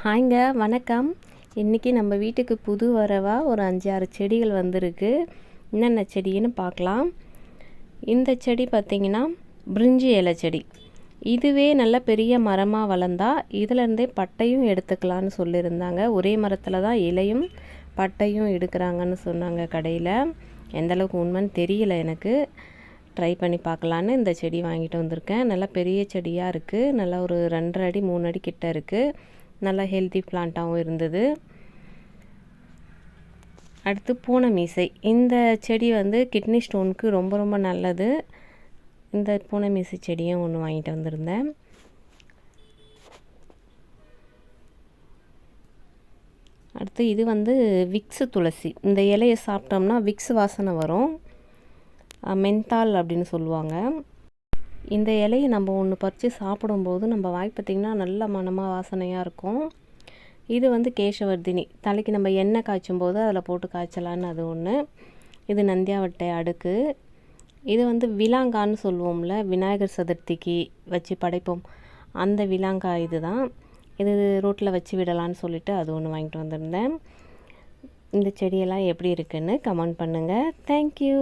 ஹாய்ங்க, வணக்கம். இன்றைக்கி நம்ம வீட்டுக்கு புது வரவாக ஒரு 5-6 செடிகள் வந்திருக்கு. என்னென்ன செடின்னு பார்க்கலாம். இந்த செடி பார்த்திங்கன்னா பிரிஞ்சி இலை செடி. இதுவே நல்ல பெரிய மரமாக வளர்ந்தா இதிலேருந்தே பட்டையும் எடுத்துக்கலான்னு சொல்லியிருந்தாங்க. ஒரே மரத்தில் தான் இலையும் பட்டையும் எடுக்கிறாங்கன்னு சொன்னாங்க கடையில். எந்தளவுக்கு உண்மைன்னு தெரியல எனக்கு. ட்ரை பண்ணி பார்க்கலான்னு இந்த செடி வாங்கிட்டு வந்திருக்கேன். நல்லா பெரிய செடியாக இருக்குது. நல்லா ஒரு 2.5 அடி 3 அடி கிட்ட இருக்குது. நல்லா ஹெல்த்தி பிளான்ட்டாகவும் இருந்தது. அடுத்து பூனை மீசை. இந்த செடி வந்து கிட்னி ஸ்டோனுக்கு ரொம்ப ரொம்ப நல்லது. இந்த பூனை மீசை செடியும் ஒன்று வாங்கிட்டு வந்திருந்தேன். அடுத்து இது வந்து விக்ஸு துளசி. இந்த இலையை சாப்பிட்டோம்னா விக்ஸ் வாசனை வரும். மென்தால் அப்படின்னு சொல்லுவாங்க. இந்த இலையை நம்ம ஒன்று பறித்து சாப்பிடும்போது நம்ம வாய் பார்த்திங்கன்னா நல்ல மணமாக வாசனையாக இருக்கும். இது வந்து கேசவர்தினி. தலைக்கு நம்ம எண்ணெய் காய்ச்சும் போது அதில் போட்டு காய்ச்சலான்னு அது ஒன்று. இது நந்தியாவட்டை அடுக்கு. இது வந்து விலாங்கான்னு சொல்லுவோம்ல, விநாயகர் சதுர்த்திக்கு வச்சு படைப்போம், அந்த விலாங்காய் இது தான். இது ரோட்டில் வச்சு விடலான்னு சொல்லிவிட்டு அது ஒன்று வாங்கிட்டு வந்திருந்தேன். இந்த செடியெல்லாம் எப்படி இருக்குன்னு கமெண்ட் பண்ணுங்கள். தேங்க்யூ.